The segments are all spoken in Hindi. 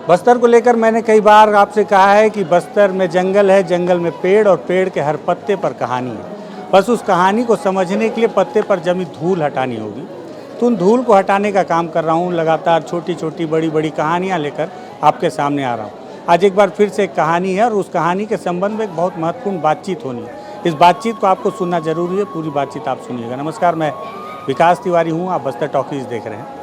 बस्तर को लेकर मैंने कई बार आपसे कहा है कि बस्तर में जंगल है, जंगल में पेड़ और पेड़ के हर पत्ते पर कहानी है। बस उस कहानी को समझने के लिए पत्ते पर जमी धूल हटानी होगी। तो उन धूल को हटाने का काम कर रहा हूँ। लगातार छोटी छोटी बड़ी बड़ी कहानियाँ लेकर आपके सामने आ रहा हूँ। आज एक बार फिर से एक कहानी है और उस कहानी के संबंध में एक बहुत महत्वपूर्ण बातचीत होनी है। इस बातचीत को आपको सुनना जरूरी है, पूरी बातचीत आप सुनिएगा। नमस्कार, मैं विकास तिवारी हूँ, आप बस्तर टॉकीज देख रहे हैं।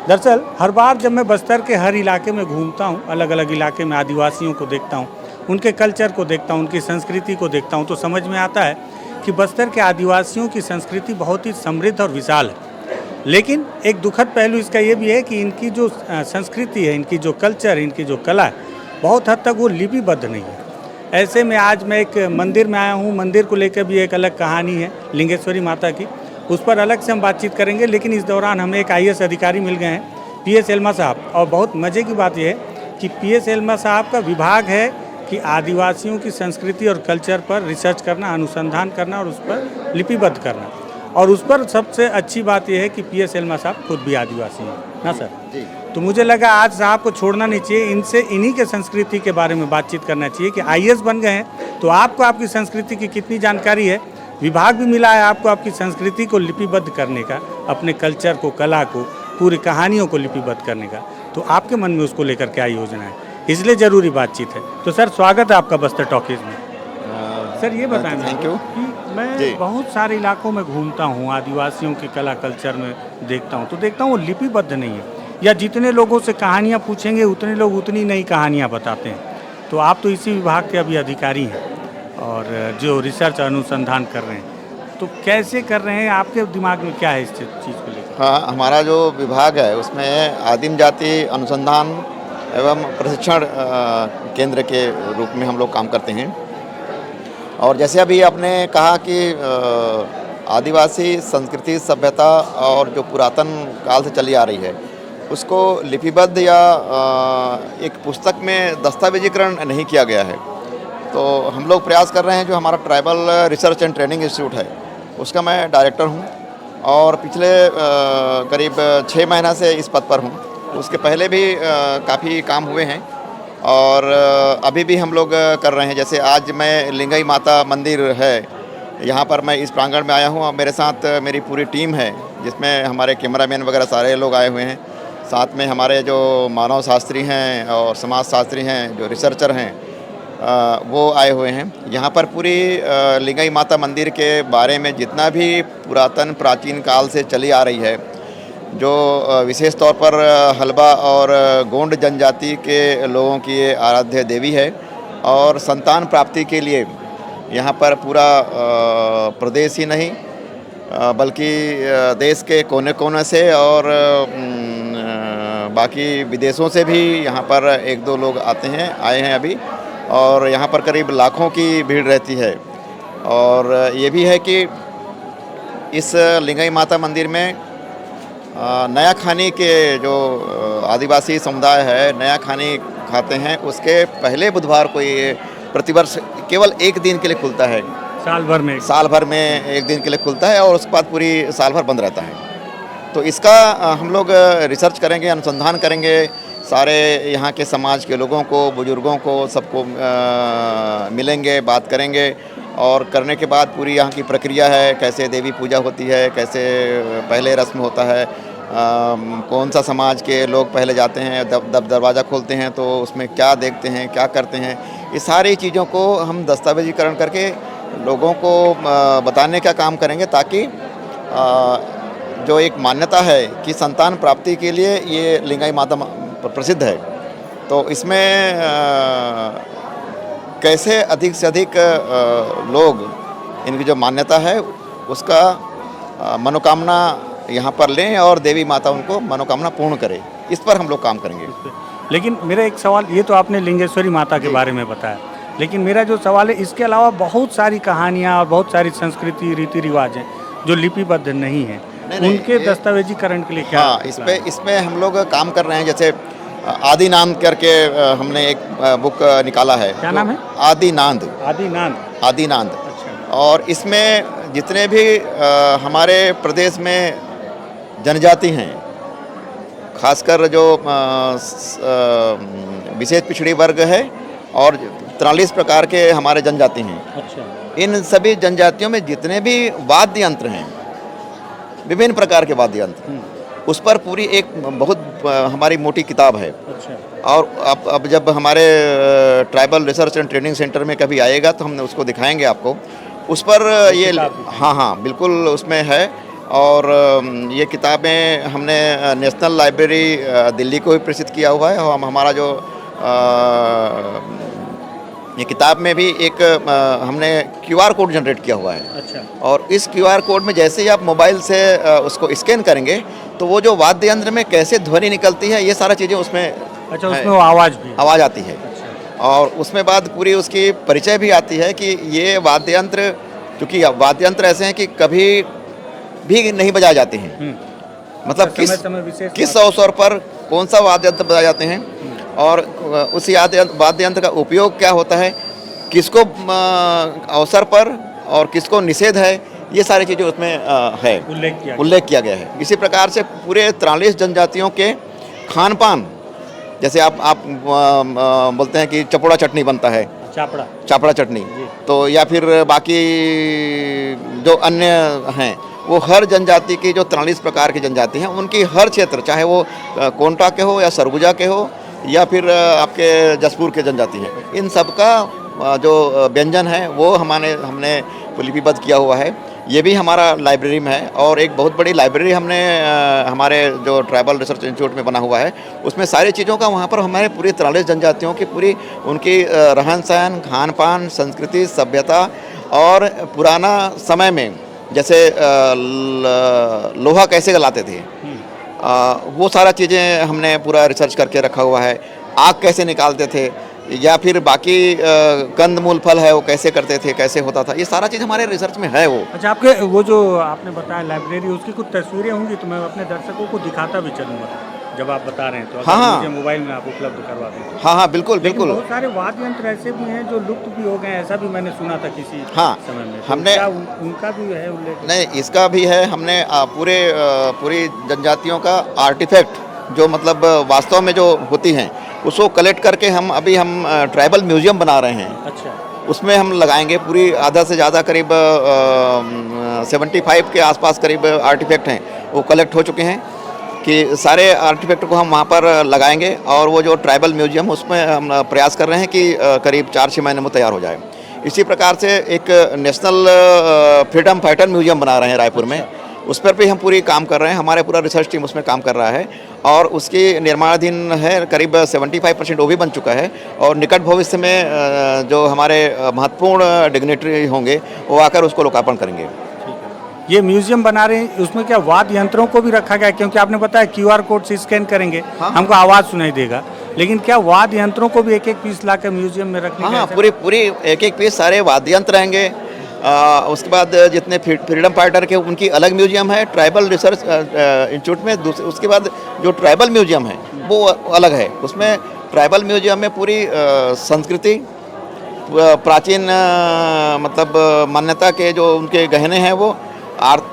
दरअसल हर बार जब मैं बस्तर के हर इलाके में घूमता हूँ, अलग अलग इलाके में आदिवासियों को देखता हूँ, उनके कल्चर को देखता हूँ, उनकी संस्कृति को देखता हूँ, तो समझ में आता है कि बस्तर के आदिवासियों की संस्कृति बहुत ही समृद्ध और विशाल है। लेकिन एक दुखद पहलू इसका ये भी है कि इनकी जो संस्कृति है, इनकी जो कल्चर, इनकी जो कला है, बहुत हद तक वो लिपिबद्ध नहीं है। ऐसे में आज मैं एक मंदिर में आया हूँ। मंदिर को लेकर भी एक अलग कहानी है, लिंगेश्वरी माता की। उस पर अलग से हम बातचीत करेंगे। लेकिन इस दौरान हमें एक IAS अधिकारी मिल गए हैं, PS एल्मा साहब। और बहुत मज़े की बात यह है कि PS एल्मा साहब का विभाग है कि आदिवासियों की संस्कृति और कल्चर पर रिसर्च करना, अनुसंधान करना और उस पर लिपिबद्ध करना। और उस पर सबसे अच्छी बात यह है कि PS एल्मा साहब खुद भी आदिवासी हैं ना सर जी। तो मुझे लगा आज साहब को छोड़ना नहीं चाहिए, इनसे इन्हीं के संस्कृति के बारे में बातचीत करना चाहिए कि IAS बन गए हैं तो आपको आपकी संस्कृति की कितनी जानकारी है। विभाग भी मिला है आपको आपकी संस्कृति को लिपिबद्ध करने का, अपने कल्चर को, कला को, पूरी कहानियों को लिपिबद्ध करने का। तो आपके मन में उसको लेकर क्या योजना है, इसलिए ज़रूरी बातचीत है। तो सर स्वागत है आपका बस्तर टॉकीज में। सर ये बताएं थैंक यू कि मैं बहुत सारे इलाकों में घूमता हूँ, आदिवासियों के कला कल्चर में देखता हूँ, तो देखता हूँ वो लिपिबद्ध नहीं है, या जितने लोगों से कहानियाँ पूछेंगे उतने लोग उतनी नई कहानियाँ बताते हैं। तो आप तो इसी विभाग के अभी अधिकारी हैं और जो रिसर्च अनुसंधान कर रहे हैं, तो कैसे कर रहे हैं, आपके दिमाग में क्या है इस चीज़ को लेकर? हाँ, हमारा जो विभाग है उसमें आदिम जाति अनुसंधान एवं प्रशिक्षण केंद्र के रूप में हम लोग काम करते हैं। और जैसे अभी आपने कहा कि आदिवासी संस्कृति, सभ्यता और जो पुरातन काल से चली आ रही है उसको लिपिबद्ध या एक पुस्तक में दस्तावेजीकरण नहीं किया गया है। तो हम लोग प्रयास कर रहे हैं। जो हमारा tribal research and training institute है उसका मैं डायरेक्टर हूं और पिछले करीब 6 महीना से इस पद पर हूं। उसके पहले भी काफ़ी काम हुए हैं और अभी भी हम लोग कर रहे हैं। जैसे आज मैं लिंगई माता मंदिर है, यहाँ पर मैं इस प्रांगण में आया हूँ और मेरे साथ मेरी पूरी टीम है जिसमें हमारे कैमरामैन वगैरह सारे लोग आए हुए हैं। साथ में हमारे जो मानव शास्त्री हैं और समाज शास्त्री हैं, जो रिसर्चर हैं, वो आए हुए हैं। यहाँ पर पूरी लिंगई माता मंदिर के बारे में जितना भी पुरातन प्राचीन काल से चली आ रही है, जो विशेष तौर पर हलबा और गोंड जनजाति के लोगों की ये आराध्य देवी है और संतान प्राप्ति के लिए यहाँ पर पूरा प्रदेश ही नहीं बल्कि देश के कोने कोने से और बाकी विदेशों से भी यहाँ पर 1-2 लोग आए हैं अभी। और यहाँ पर करीब लाखों की भीड़ रहती है। और ये भी है कि इस लिंगई माता मंदिर में नया खानी के जो आदिवासी समुदाय है नया खानी खाते हैं, उसके पहले बुधवार को ये प्रतिवर्ष केवल 1 दिन के लिए खुलता है। साल भर में 1 दिन के लिए खुलता है और उसके बाद पूरी साल भर बंद रहता है। तो इसका हम लोग रिसर्च करेंगे, अनुसंधान करेंगे, सारे यहाँ के समाज के लोगों को, बुजुर्गों को, सबको मिलेंगे, बात करेंगे। और करने के बाद पूरी यहाँ की प्रक्रिया है, कैसे देवी पूजा होती है, कैसे पहले रस्म होता है, कौन सा समाज के लोग पहले जाते हैं, दरवाज़ा खोलते हैं तो उसमें क्या देखते हैं, क्या करते हैं, ये सारी चीज़ों को हम दस्तावेजीकरण करके लोगों को बताने का काम करेंगे, ताकि जो एक मान्यता है कि संतान प्राप्ति के लिए ये लिंगई माता प्रसिद्ध है, तो इसमें कैसे अधिक से अधिक लोग इनकी जो मान्यता है उसका मनोकामना यहाँ पर लें और देवी माता उनको मनोकामना पूर्ण करे, इस पर हम लोग काम करेंगे। लेकिन मेरा एक सवाल, ये तो आपने लिंगेश्वरी माता के बारे में बताया, लेकिन मेरा जो सवाल है, इसके अलावा बहुत सारी कहानियाँ और बहुत सारी संस्कृति, रीति रिवाज हैं जो लिपिबद्ध नहीं हैं, उनके दस्तावेजीकरण के लिए क्या? हाँ, इसमें हम लोग काम कर रहे हैं। जैसे आदिनांद करके हमने एक बुक निकाला है। क्या नाम है? आदिनांद। आदिनांद। अच्छा। और इसमें जितने भी हमारे प्रदेश में जनजाति हैं, खासकर जो विशेष पिछड़ी वर्ग है और 43 प्रकार के हमारे जनजाति हैं। अच्छा। इन सभी जनजातियों में जितने भी वाद्य यंत्र हैं, विभिन्न प्रकार के वाद्य यंत्र, उस पर पूरी एक बहुत हमारी मोटी किताब है। अच्छा। और अब जब हमारे tribal research and training centre में कभी आएगा तो हम उसको दिखाएंगे आपको। उस पर ये हाँ बिल्कुल उसमें है। और ये किताबें हमने नेशनल लाइब्रेरी दिल्ली को भी प्रेषित किया हुआ है। और हमारा जो ये किताब में भी एक हमने QR कोड जनरेट किया हुआ है। अच्छा। और इस QR कोड में जैसे ही आप मोबाइल से उसको स्कैन करेंगे तो वो जो वाद्य यंत्र में कैसे ध्वनि निकलती है, ये सारा चीज़ें उसमें अच्छा, उसमें वो आवाज़ आती है। अच्छा। और उसमें बाद पूरी उसकी परिचय भी आती है कि ये वाद्य यंत्र, क्योंकि वाद्य यंत्र ऐसे हैं कि कभी भी नहीं बजाए जाते हैं, मतलब किस अवसर पर कौन सा वाद्य यंत्र बजाए जाते हैं और उस वाद्य यंत्र का उपयोग क्या होता है, किसको अवसर पर और किसको निषेध है, ये सारी चीज़ें उसमें है उल्लेख किया गया है। इसी प्रकार से पूरे 43 जनजातियों के खान पान, जैसे आप बोलते हैं कि चपोड़ा चटनी बनता है, चापड़ा चटनी, तो या फिर बाकी जो अन्य हैं, वो हर जनजाति की जो 43 प्रकार की जनजाति हैं उनकी हर क्षेत्र, चाहे वो कोंटा के हो या सरगुजा के हो या फिर आपके जसपुर के जनजाति हैं, इन सब का जो व्यंजन है वो हमने लिपिबद्ध किया हुआ है। ये भी हमारा लाइब्रेरी में है। और एक बहुत बड़ी लाइब्रेरी हमने हमारे जो ट्राइबल रिसर्च इंस्टीट्यूट में बना हुआ है, उसमें सारी चीज़ों का वहाँ पर हमारे पूरी 43 जनजातियों की पूरी उनकी रहन सहन, खान पान, संस्कृति, सभ्यता और पुराना समय में जैसे लोहा कैसे गलाते थे, वो सारा चीज़ें हमने पूरा रिसर्च करके रखा हुआ है। आग कैसे निकालते थे, या फिर बाकी कंद मूल फल है वो कैसे करते थे, कैसे होता था, ये सारा चीज़ हमारे रिसर्च में है वो। अच्छा, आपके वो जो आपने बताया लाइब्रेरी, उसकी कुछ तस्वीरें होंगी तो मैं अपने दर्शकों को दिखाता भी चलूँगा जब आप बता रहे हैं तो। हाँ, मुझे मोबाइल में आप उपलब्ध करवा दें। हाँ बिल्कुल बिल्कुल। बहुत सारे वाद्य यंत्र ऐसे भी हैं जो लुप्त भी हो गए, ऐसा भी मैंने सुना था किसी समय में। हमने उनका भी है उल्लेख? नहीं, इसका भी है। हमने पूरी जनजातियों का आर्टिफैक्ट जो मतलब वास्तव में जो होती हैं उसको कलेक्ट करके हम ट्राइबल म्यूजियम बना रहे हैं। अच्छा। उसमें हम लगाएंगे पूरी आधा से ज़्यादा करीब 75 के आसपास करीब आर्टिफैक्ट हैं, वो कलेक्ट हो चुके हैं कि सारे आर्टिफैक्ट को हम वहाँ पर लगाएंगे। और वो जो ट्राइबल म्यूजियम, उसमें हम प्रयास कर रहे हैं कि करीब 4-6 महीने में तैयार हो जाए। इसी प्रकार से एक नेशनल फ्रीडम फाइटर म्यूजियम बना रहे हैं रायपुर में, उस पर भी हम पूरी काम कर रहे हैं। हमारे पूरा रिसर्च टीम उसमें काम कर रहा है और उसकी निर्माणाधीन है, करीब 75% वो भी बन चुका है। और निकट भविष्य में जो हमारे महत्वपूर्ण डिग्नेटरी होंगे वो आकर उसको लोकार्पण करेंगे। ये म्यूजियम बना रहे हैं, उसमें क्या वाद्य यंत्रों को भी रखा गया है? क्योंकि आपने बताया QR कोड से स्कैन करेंगे, हमको आवाज़ सुनाई देगा, लेकिन क्या वाद्य यंत्रों को भी एक पीस ला के म्यूजियम में रखने? हाँ, पूरी एक पीस सारे वाद्य यंत्र रहेंगे। उसके बाद जितने फ्रीडम फाइटर के उनकी अलग म्यूजियम है ट्राइबल रिसर्च इंस्टीट्यूट में। उसके बाद जो ट्राइबल म्यूजियम है वो अलग है। उसमें ट्राइबल म्यूजियम में पूरी संस्कृति, प्राचीन मतलब मान्यता के जो उनके गहने हैं, वो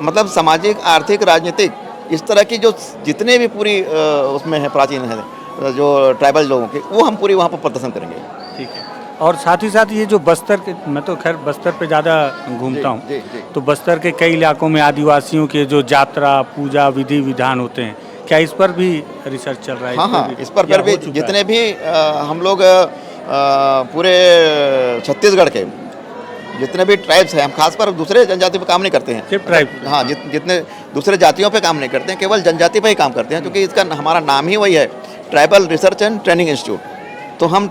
मतलब सामाजिक, आर्थिक, राजनीतिक, इस तरह की जो जितने भी पूरी उसमें है प्राचीन है जो ट्राइबल लोगों के, वो हम पूरी वहाँ पर प्रदर्शन करेंगे। ठीक है। और साथ ही साथ ये जो बस्तर के, मैं तो खैर बस्तर पे ज़्यादा घूमता हूँ, तो बस्तर के कई इलाकों में आदिवासियों के जो यात्रा, पूजा, विधि विधान होते हैं, क्या इस पर भी रिसर्च चल रहा है? हाँ, इस पर भी जितने भी हम लोग पूरे छत्तीसगढ़ के जितने भी ट्राइब्स हैं, हम खासकर दूसरे जनजाति पे काम नहीं करते हैं, सिर्फ ट्राइब। हाँ, जितने दूसरे जातियों पे काम नहीं करते हैं, केवल जनजाति पे ही काम करते हैं, क्योंकि इसका हमारा नाम ही वही है, tribal research and training institute. तो हम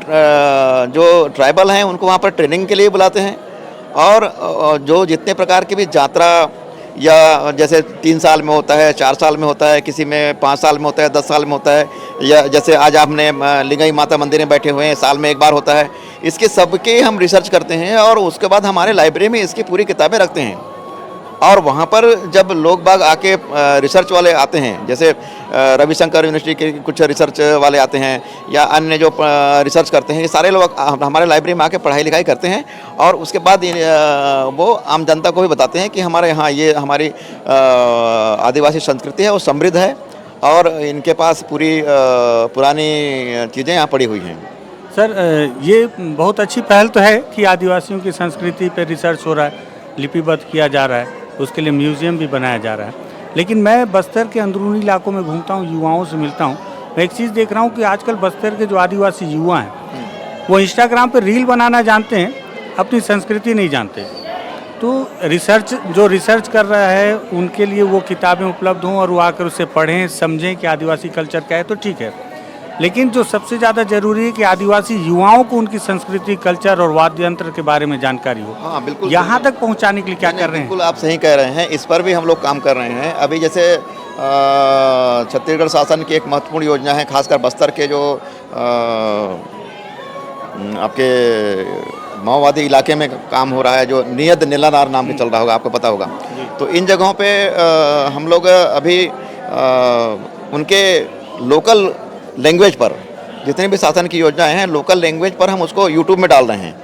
जो ट्राइबल हैं उनको वहाँ पर ट्रेनिंग के लिए बुलाते हैं। और जो जितने प्रकार की भी यात्रा, या जैसे 3 साल में होता है, 4 साल में होता है, किसी में 5 साल में होता है, 10 साल में होता है, या जैसे आज आपने लिंगाई माता मंदिर में बैठे हुए हैं, साल में एक बार होता है, इसके सबके हम रिसर्च करते हैं और उसके बाद हमारे लाइब्रेरी में इसकी पूरी किताबें रखते हैं। और वहाँ पर जब लोग बाग आके रिसर्च वाले आते हैं, जैसे रविशंकर यूनिवर्सिटी के कुछ रिसर्च वाले आते हैं या अन्य जो रिसर्च करते हैं, ये सारे लोग हमारे लाइब्रेरी में आके पढ़ाई लिखाई करते हैं और उसके बाद वो आम जनता को भी बताते हैं कि हमारे यहाँ ये हमारी आदिवासी संस्कृति है वो समृद्ध है और इनके पास पूरी पुरानी चीज़ें यहाँ पड़ी हुई हैं। सर ये बहुत अच्छी पहल तो है कि आदिवासियों की संस्कृति पर रिसर्च हो रहा है, लिपिबद्ध किया जा रहा है, उसके लिए म्यूज़ियम भी बनाया जा रहा है। लेकिन मैं बस्तर के अंदरूनी इलाकों में घूमता हूँ, युवाओं से मिलता हूँ, मैं एक चीज़ देख रहा हूँ कि आजकल बस्तर के जो आदिवासी युवा हैं वो इंस्टाग्राम पे रील बनाना जानते हैं, अपनी संस्कृति नहीं जानते। तो रिसर्च कर रहा है उनके लिए वो किताबें उपलब्ध हों और वो आकर उसे पढ़ें, समझें कि आदिवासी कल्चर क्या है, तो ठीक है। लेकिन जो सबसे ज़्यादा ज़रूरी है कि आदिवासी युवाओं को उनकी संस्कृति, कल्चर और वाद्य यंत्र के बारे में जानकारी हो। हाँ बिल्कुल, यहाँ तक पहुँचाने के लिए क्या कर रहे हैं? बिल्कुल आप सही कह रहे हैं, इस पर भी हम लोग काम कर रहे हैं। अभी जैसे छत्तीसगढ़ शासन की एक महत्वपूर्ण योजना है, खासकर बस्तर के जो आपके माओवादी इलाके में काम हो रहा है, जो नियत नीलानार नाम से चल रहा होगा, आपको पता होगा। तो इन जगहों पे हम लोग अभी उनके लोकल लैंग्वेज पर जितनी भी शासन की योजनाएं हैं, लोकल लैंग्वेज पर हम उसको यूट्यूब में डाल रहे हैं,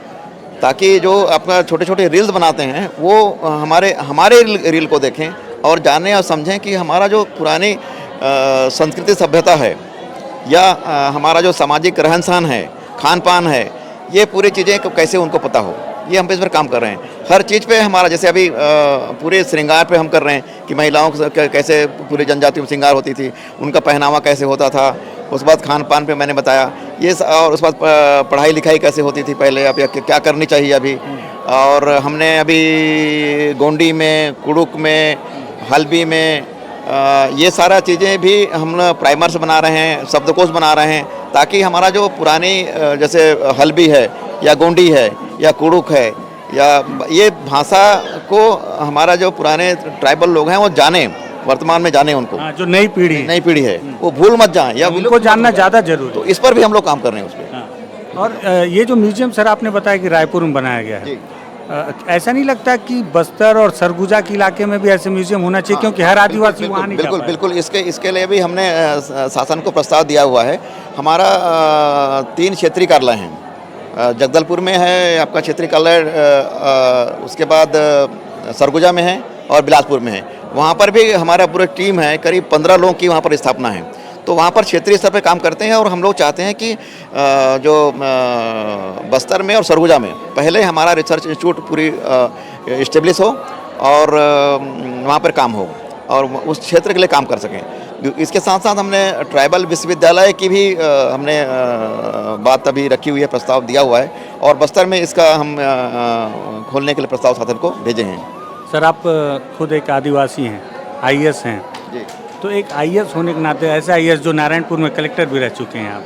ताकि जो अपना छोटे छोटे रील्स बनाते हैं वो हमारे रील को देखें और जानें और समझें कि हमारा जो पुरानी संस्कृति सभ्यता है या हमारा जो सामाजिक रहन सहन है, खान पान है, ये पूरी चीज़ें कैसे उनको पता हो। ये हम इस पर काम कर रहे हैं। हर चीज़ पे हमारा, जैसे अभी पूरे श्रृंगार पे हम कर रहे हैं कि महिलाओं कैसे पूरी जनजाति में श्रृंगार होती थी, उनका पहनावा कैसे होता था, उस बाद खान पान पे मैंने बताया ये, और उस बाद पढ़ाई लिखाई कैसे होती थी पहले, अब क्या करनी चाहिए अभी। और हमने अभी गोंडी में, कुड़ुक में, हल्बी में ये सारा चीज़ें भी हम प्राइमर्स बना रहे हैं, शब्दकोश बना रहे हैं, ताकि हमारा जो पुरानी जैसे हल्बी है या गोंडी है या कुड़ुक है या ये भाषा को हमारा जो पुराने ट्राइबल लोग हैं वो जाने, वर्तमान में जाने उनको। जो नई पीढ़ी है वो भूल मत जाए या उनको जानना ज़्यादा जरूरी। तो इस पर भी हम लोग काम कर रहे हैं उस पर। और ये जो म्यूजियम सर आपने बताया कि रायपुर में बनाया गया है, ऐसा नहीं लगता कि बस्तर और सरगुजा के इलाके में भी ऐसे म्यूजियम होना चाहिए? क्योंकि हर आदिवासी वहाँ नहीं जा पाए। बिल्कुल इसके लिए भी हमने शासन को प्रस्ताव दिया हुआ है। हमारा 3 क्षेत्रीय कार्यालय हैं, जगदलपुर में है आपका क्षेत्रीय कार्यालय, उसके बाद सरगुजा में है और बिलासपुर में है। वहाँ पर भी हमारा पूरा टीम है, करीब 15 लोगों की वहाँ पर स्थापना है। तो वहाँ पर क्षेत्रीय स्तर पर काम करते हैं और हम लोग चाहते हैं कि जो बस्तर में और सरगुजा में पहले हमारा रिसर्च इंस्टीट्यूट पूरी इस्टेब्लिश हो और वहाँ पर काम हो और उस क्षेत्र के लिए काम कर सकें। इसके साथ साथ हमने ट्राइबल विश्वविद्यालय की भी हमने बात अभी रखी हुई है, प्रस्ताव दिया हुआ है और बस्तर में इसका हम खोलने के लिए प्रस्ताव शासन को भेजे हैं। सर आप खुद एक आदिवासी हैं, आईएएस हैं जी। तो एक आईएएस होने के नाते, ऐसे आईएएस जो नारायणपुर में कलेक्टर भी रह चुके हैं आप,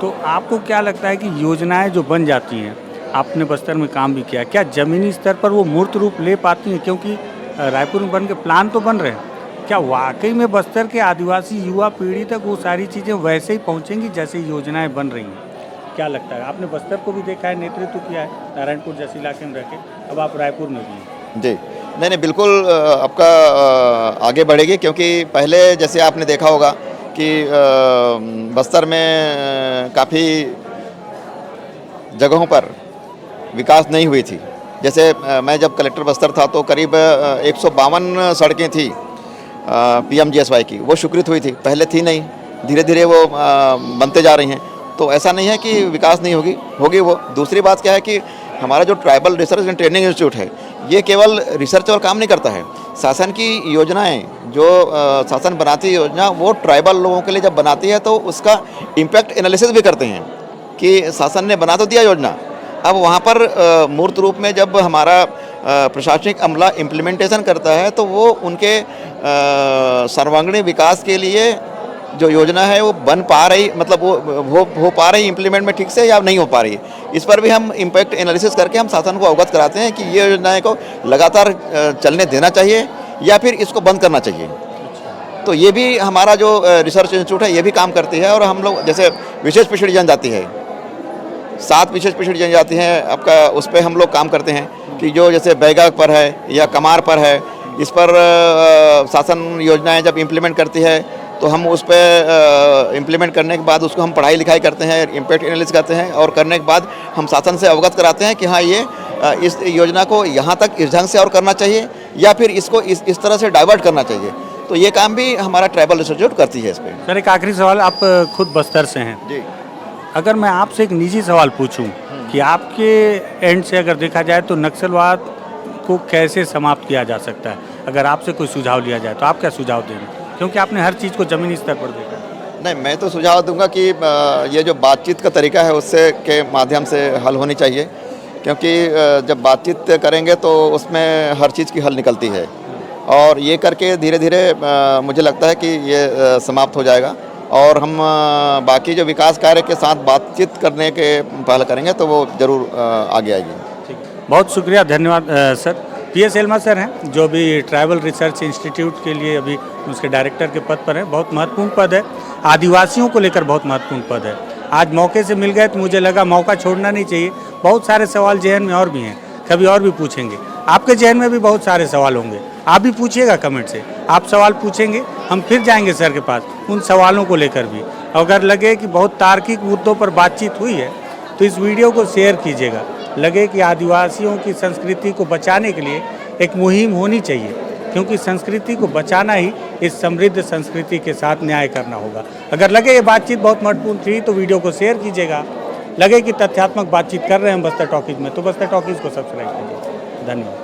तो आपको क्या लगता है कि योजनाएं जो बन जाती हैं, आपने बस्तर में काम भी किया, क्या ज़मीनी स्तर पर वो मूर्त रूप ले पाती हैं? क्योंकि रायपुर में बन के प्लान तो बन रहे हैं, क्या वाकई में बस्तर के आदिवासी युवा पीढ़ी तक वो सारी चीज़ें वैसे ही पहुँचेंगी जैसे योजनाएँ बन रही हैं? क्या लगता है? आपने बस्तर को भी देखा है, नेतृत्व किया है नारायणपुर जैसे इलाके में रह के, अब आप रायपुर में भी हैं। जी नहीं बिल्कुल आपका आगे बढ़ेगी, क्योंकि पहले जैसे आपने देखा होगा कि बस्तर में काफ़ी जगहों पर विकास नहीं हुई थी। जैसे मैं जब कलेक्टर बस्तर था तो करीब 152 सड़कें थी PMGSY की, वो स्वीकृत हुई थी, पहले थी नहीं, धीरे धीरे वो बनते जा रही हैं। तो ऐसा नहीं है कि विकास नहीं होगी वो। दूसरी बात क्या है कि हमारा जो tribal research and training institute है, ये केवल रिसर्च और काम नहीं करता है। शासन की योजनाएं जो शासन बनाती है योजना, वो ट्राइबल लोगों के लिए जब बनाती है तो उसका इम्पैक्ट एनालिसिस भी करते हैं कि शासन ने बना तो दिया योजना, अब वहाँ पर मूर्त रूप में जब हमारा प्रशासनिक अमला इम्प्लीमेंटेशन करता है तो वो उनके सर्वांगीण विकास के लिए जो योजना है वो बन पा रही, मतलब वो हो पा रही इम्प्लीमेंट में ठीक से या नहीं हो पा रही। इस पर भी हम इम्पैक्ट एनालिसिस करके हम शासन को अवगत कराते हैं कि ये योजनाएं को लगातार चलने देना चाहिए या फिर इसको बंद करना चाहिए। तो ये भी हमारा जो रिसर्च इंस्टीट्यूट है ये भी काम करती है। और हम लोग जैसे विशेष पिछड़ी जनजाति है, 7 विशेष पिछड़ी जनजाति हैं आपका, उस पर हम लोग काम करते हैं कि जो जैसे बैगा पर है या कमार पर है इस पर शासन योजनाएं जब इम्प्लीमेंट करती है तो हम उस पर इम्प्लीमेंट करने के बाद उसको हम पढ़ाई लिखाई करते हैं, इम्पैक्ट एनालिसिस करते हैं और करने के बाद हम शासन से अवगत कराते हैं कि हाँ ये इस योजना को यहाँ तक इस ढंग से और करना चाहिए या फिर इसको इस तरह से डाइवर्ट करना चाहिए। तो ये काम भी हमारा ट्राइबल रिसर्च इंस्टीट्यूट करती है इस पर। सर एक आखिरी सवाल, आप खुद बस्तर से हैं, जी अगर मैं आपसे एक निजी सवाल पूछूं कि आपके एंड से अगर देखा जाए तो नक्सलवाद को कैसे समाप्त किया जा सकता है, अगर आपसे कोई सुझाव लिया जाए तो आप क्या सुझाव देंगे, क्योंकि आपने हर चीज़ को ज़मीनी स्तर पर देखा है। नहीं, मैं तो सुझाव दूंगा कि ये जो बातचीत का तरीका है उससे के माध्यम से हल होनी चाहिए, क्योंकि जब बातचीत करेंगे तो उसमें हर चीज़ की हल निकलती है और ये करके धीरे धीरे मुझे लगता है कि ये समाप्त हो जाएगा और हम बाकी जो विकास कार्य के साथ बातचीत करने के पहल करेंगे तो वो ज़रूर आगे आएगी। ठीक, बहुत शुक्रिया, धन्यवाद सर। PS एल्मा सर हैं जो भी ट्राइबल रिसर्च इंस्टीट्यूट के लिए अभी उसके डायरेक्टर के पद पर हैं। बहुत महत्वपूर्ण पद है, आदिवासियों को लेकर बहुत महत्वपूर्ण पद है। आज मौके से मिल गए तो मुझे लगा मौका छोड़ना नहीं चाहिए। बहुत सारे सवाल जहन में और भी हैं, कभी और भी पूछेंगे। आपके जहन में भी बहुत सारे सवाल होंगे, आप भी पूछिएगा कमेंट से। आप सवाल पूछेंगे, हम फिर जाएंगे सर के पास उन सवालों को लेकर भी। अगर लगे कि बहुत तार्किक मुद्दों पर बातचीत हुई है तो इस वीडियो को शेयर कीजिएगा। लगे कि आदिवासियों की संस्कृति को बचाने के लिए एक मुहिम होनी चाहिए, क्योंकि संस्कृति को बचाना ही इस समृद्ध संस्कृति के साथ न्याय करना होगा। अगर लगे ये बातचीत बहुत महत्वपूर्ण थी तो वीडियो को शेयर कीजिएगा। लगे कि तथ्यात्मक बातचीत कर रहे हैं हम बस्तर टॉकीज में तो बस्तर टॉकीज को सब्सक्राइब कीजिए। धन्यवाद।